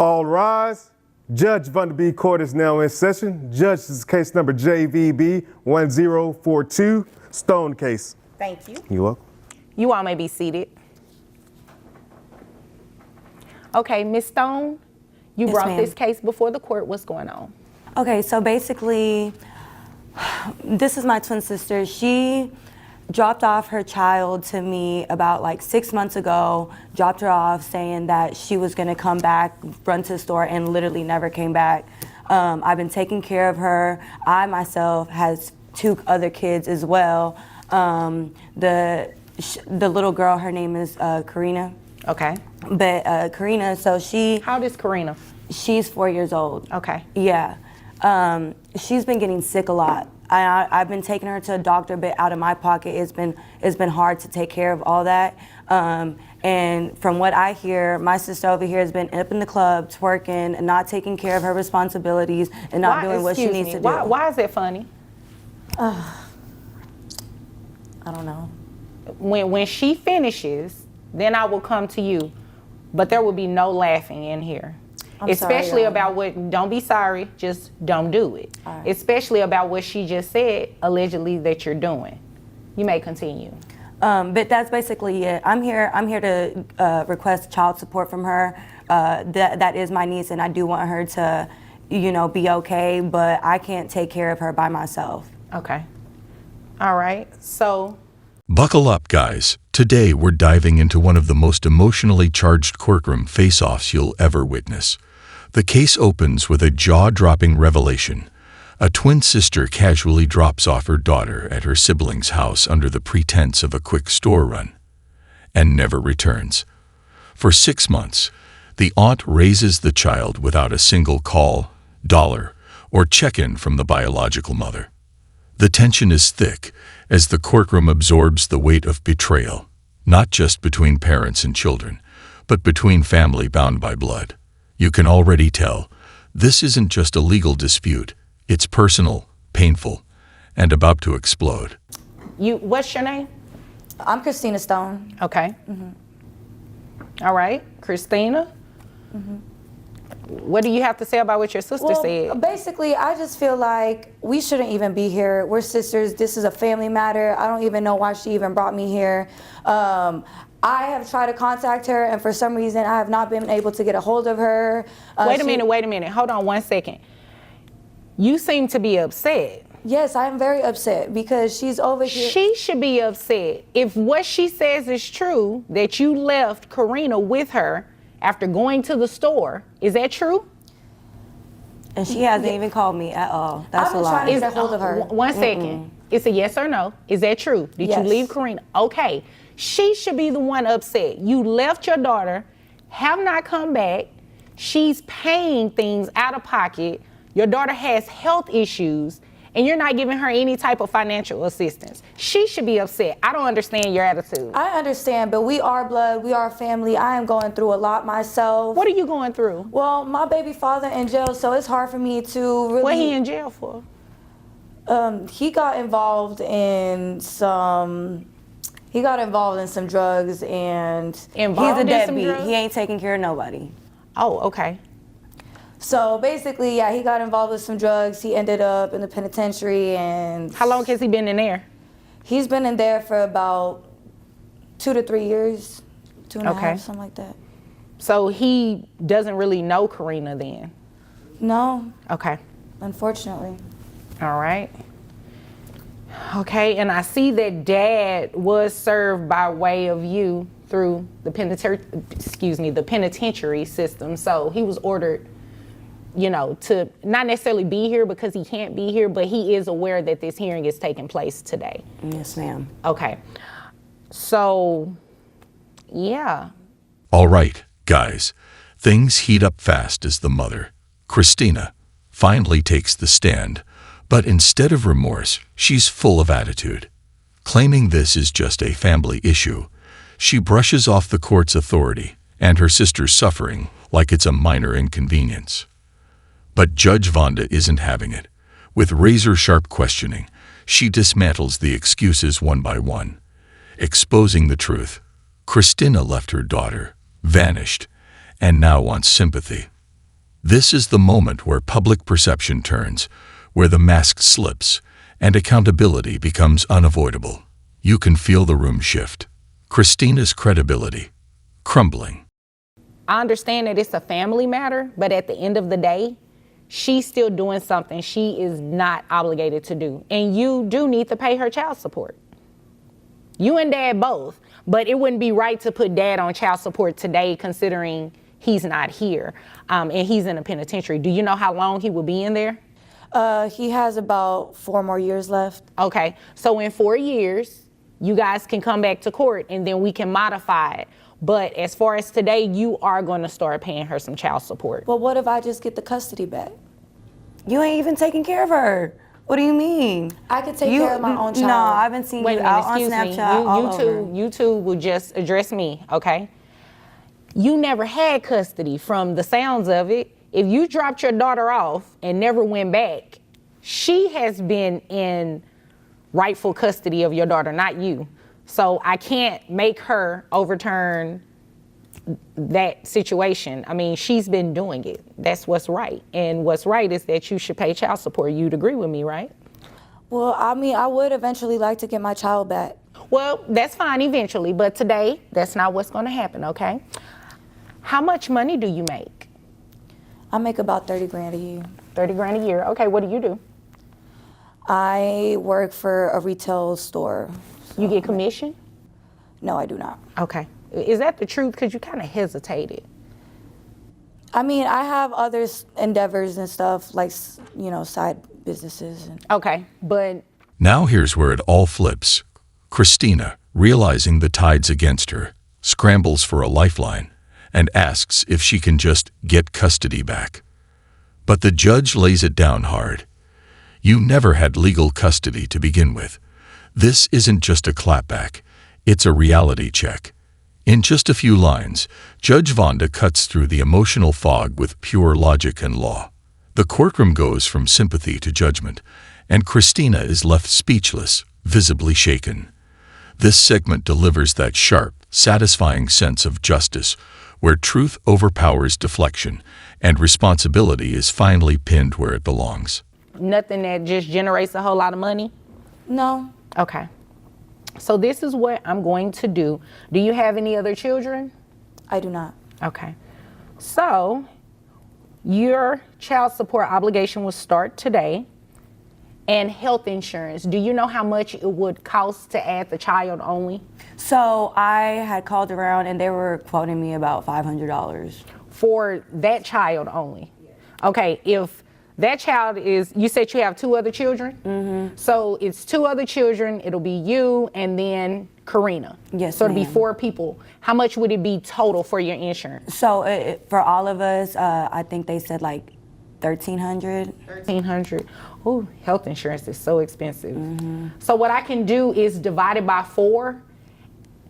All rise. Judge Vanderbeek Court is now in session. Judge, this is case number JVB 1042, Stone case. Thank you. You're welcome. You all may be seated. Okay, Ms. Stone, you Yes, brought ma'am. this case before the court. What's going on? Okay, so basically, this is my twin sister. She dropped off her child to me about like 6 months ago, dropped her off saying that she was gonna come back, run to the store, and literally never came back. I've been taking care of her. I myself has 2 other kids as well. The little girl, her name is Karina. Okay. But Karina, so How old is Karina? she's 4 years old. Okay. Yeah. She's been getting sick a lot. I've been taking her to a doctor, but out of my pocket, it's been hard to take care of all that. And from what I hear, my sister over here has been up in the club, twerking, and not taking care of her responsibilities, and not doing what she needs to do. Why is that funny? I don't know. When she finishes, then I will come to you. But there will be no laughing in here. Especially sorry, about what, don't be sorry, just don't do it. All right. Especially about what she just said, allegedly, that you're doing. You may continue. But that's basically it. I'm here to request child support from her. That is my niece, and I do want her to, be okay, but I can't take care of her by myself. Okay. All right. So, Buckle up, guys. Today we're diving into one of the most emotionally charged courtroom face-offs you'll ever witness. The case opens with a jaw-dropping revelation. A twin sister casually drops off her daughter at her sibling's house under the pretense of a quick store run, and never returns. For 6 months, the aunt raises the child without a single call, dollar, or check-in from the biological mother. The tension is thick as the courtroom absorbs the weight of betrayal, not just between parents and children, but between family bound by blood. You can already tell, this isn't just a legal dispute. It's personal, painful, and about to explode. what's your name? I'm Christina Stone. Okay. All right. Christina? What do you have to say about what your sister said? Basically, I just feel like we shouldn't even be here. We're sisters. This is a family matter. I don't even know why she even brought me here. I have tried to contact her, and for some reason, I have not been able to get a hold of her. Wait a minute. Hold on 1 second. You seem to be upset. Yes, I am very upset because she's over here. She should be upset. If what she says is true, that you left Karina with her after going to the store, is that true? And she hasn't even called me at all. That's I've a been lie. trying to get a hold of her. 1 second. It's a yes or no. Is that true? Did you Yes. leave Karina? Okay. She should be the one upset. You left your daughter, have not come back. She's paying things out of pocket. Your daughter has health issues, and you're not giving her any type of financial assistance. She should be upset. I don't understand your attitude. I understand, but we are blood. We are family. I am going through a lot myself. What are you going through? Well, my baby father in jail, so it's hard for me to really. What he in jail for? He got involved in some. He got involved in some drugs, and Involved he's a in some deadbeat. drugs? He ain't taking care of nobody. Oh, okay. So basically, yeah, he got involved with some drugs. He ended up in the penitentiary, and How long has he been in there? he's been in there for about 2 to 3 years, 2.5, Okay. something like that. So he doesn't really know Karina then? No, Okay. unfortunately. All right. Okay, and I see that Dad was served by way of you through the penitentiary system. So he was ordered, to not necessarily be here because he can't be here, but he is aware that this hearing is taking place today. Yes, ma'am. Okay. So, yeah. All right, guys, things heat up fast as the mother, Christina, finally takes the stand. But instead of remorse, she's full of attitude. Claiming this is just a family issue, she brushes off the court's authority and her sister's suffering like it's a minor inconvenience. But Judge Vonda isn't having it. With razor-sharp questioning, she dismantles the excuses one by one, exposing the truth. Christina left her daughter, vanished, and now wants sympathy. This is the moment where public perception turns, where the mask slips, and accountability becomes unavoidable. You can feel the room shift. Christina's credibility crumbling. I understand that it's a family matter, but at the end of the day, she's still doing something she is not obligated to do. And you do need to pay her child support. You and dad both, but it wouldn't be right to put dad on child support today considering he's not here and he's in a penitentiary. Do you know how long he will be in there? He has about 4 more years left. Okay, so in 4 years, you guys can come back to court and then we can modify it. But as far as today, you are going to start paying her some child support. Well, what if I just get the custody back? You ain't even taking care of her. What do you mean? I could take care of my own child. No, I've been seeing Wait you a minute, out on excuse me. Snapchat. You two will just address me, okay? You never had custody from the sounds of it. If you dropped your daughter off and never went back, she has been in rightful custody of your daughter, not you. So I can't make her overturn that situation. I mean, she's been doing it. That's what's right. And what's right is that you should pay child support. You'd agree with me, right? Well, I mean, I would eventually like to get my child back. Well, that's fine eventually, but today, that's not what's going to happen, okay? How much money do you make? I make about 30 grand a year. 30 grand a year. Okay, what do you do? I work for a retail store. You get commission? No, I do not. Okay. Is that the truth? Because you kind of hesitated. I mean, I have other endeavors and stuff, like, you know, side businesses. Okay, but... Now here's where it all flips. Christina, realizing the tide's against her, scrambles for a lifeline and asks if she can just get custody back. But the judge lays it down hard. You never had legal custody to begin with. This isn't just a clapback, it's a reality check. In just a few lines, Judge Vonda cuts through the emotional fog with pure logic and law. The courtroom goes from sympathy to judgment, and Christina is left speechless, visibly shaken. This segment delivers that sharp, satisfying sense of justice, where truth overpowers deflection, and responsibility is finally pinned where it belongs. Nothing that just generates a whole lot of money? No. Okay. So this is what I'm going to do. Do you have any other children? I do not. Okay. So your child support obligation will start today. And health insurance. Do you know how much it would cost to add the child only? So I had called around and they were quoting me about $500. For that child only? Okay, if that child is, you said you have 2 other children? Mm-hmm. So it's 2 other children, it'll be you and then Karina. Yes, so it'll be ma'am. 4 people. How much would it be total for your insurance? So for all of us, I think they said like $1,300. $1,300. Oh, health insurance is so expensive. Mm-hmm. So what I can do is divide it by 4.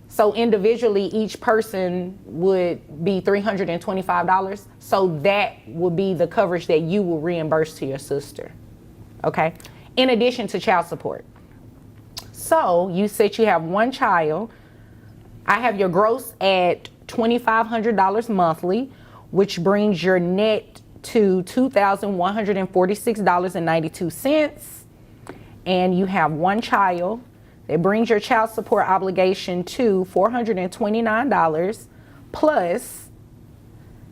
So individually, each person would be $325. So that would be the coverage that you will reimburse to your sister. Okay? In addition to child support. So you said you have 1 child. I have your gross at $2,500 monthly, which brings your net to $2,146.92. And you have 1 child. That brings your child support obligation to $429 plus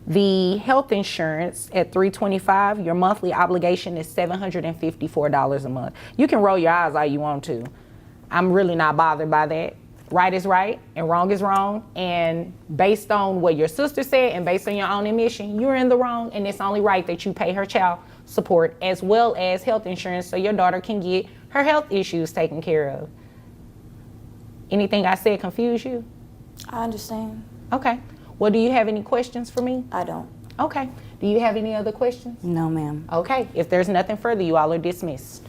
the health insurance at $325. Your monthly obligation is $754 a month. You can roll your eyes all you want to. I'm really not bothered by that. Right is right and wrong is wrong. And based on what your sister said and based on your own admission, you're in the wrong, and it's only right that you pay her child support as well as health insurance so your daughter can get her health issues taken care of. Anything I said confuse you? I understand. Okay. Well, do you have any questions for me? I don't. Okay. Do you have any other questions? No, ma'am. Okay. If there's nothing further, you all are dismissed.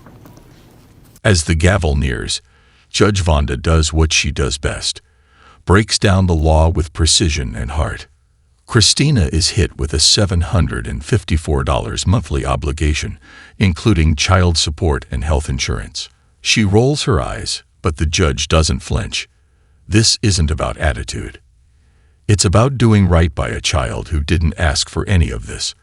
As the gavel nears, Judge Vonda does what she does best, breaks down the law with precision and heart. Christina is hit with a $754 monthly obligation, including child support and health insurance. She rolls her eyes, but the judge doesn't flinch. This isn't about attitude. It's about doing right by a child who didn't ask for any of this.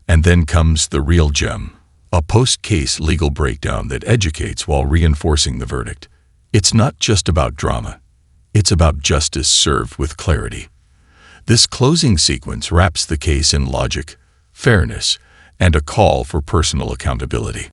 And then comes the real gem, a post-case legal breakdown that educates while reinforcing the verdict. It's not just about drama. It's about justice served with clarity. This closing sequence wraps the case in logic, fairness, and a call for personal accountability.